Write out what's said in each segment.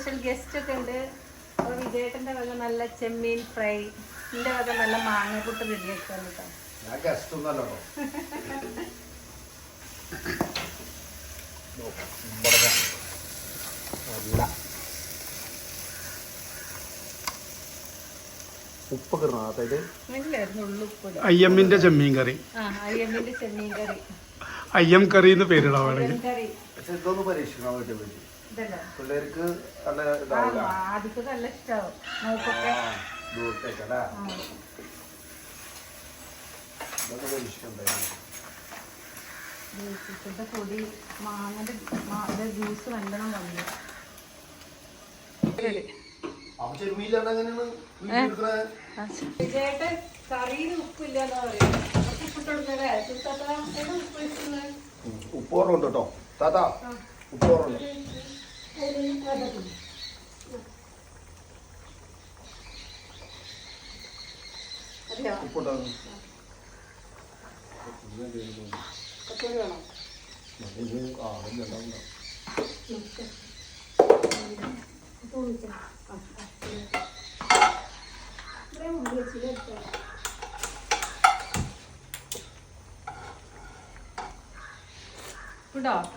Special guest ഒക്കെ ഉണ്ട്. അപ്പോൾ വിജയേട്ടൻ്റെ വക നല്ല ചെമ്മീൻ ഫ്രൈ, എൻ്റെ വക നല്ല മാങ്ങക്കൂട്ട് റെഡിയാക്കാൻ കേട്ടോ. ഞാൻ ഗസ്റ്റ് ഒന്നല്ലോ. ഉപ്പൊക്കെ അയ്യമ്മിന്റെ ചെമ്മീൻ കറി, അയ്യമ്മിന്റെ ചെമ്മീൻ കറി, അയ്യം കറി എന്ന് പേരിടാൻ വേണമെങ്കിൽ. ഇതൊന്ന് പരീക്ഷിക്കാൻ വേണ്ടി പറ്റി. പിള്ളേർക്ക് നല്ല ആദ്യത്തെ നല്ല ഇഷ്ടാവും നോക്കൊക്കെ. പൊടി മാങ്ങന്റെ ജ്യൂസ് നല്ലോണം വന്നു. വിജയേട്ടൻ കറിയിൽ ഉപ്പില്ലാന്നാ പറയുന്നത്. ഉപ്പോറുണ്ട് കേട്ടോ താത്താ, ഉപ്പോറുണ്ട്. ഉപ്പുണ്ടാകും.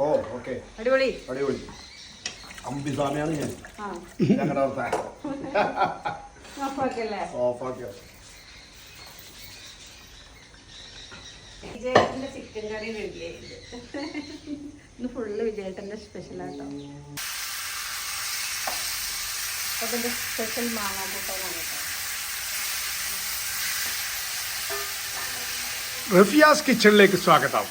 ഓ ഓക്കെ, അടിപൊളി അടിപൊളി. അമ്പിസ്വാമിയാണ് ഞാൻ. ഞങ്ങളുടെ ഓഫാക്കിയോ. വിജയേട്ടന്റെ ചിക്കൻ കറി റെഡിയായിട്ട് ഇന്ന് ഫുള്ള് വിജയേട്ടന്റെ സ്പെഷ്യലാട്ടോ. അതിന്റെ സ്പെഷ്യൽ മാങ്ങാക്കൂട്ടാനാണ് കേട്ടോ. റഫിയാസ് കിച്ചണിലേക്ക് സ്വാഗതം.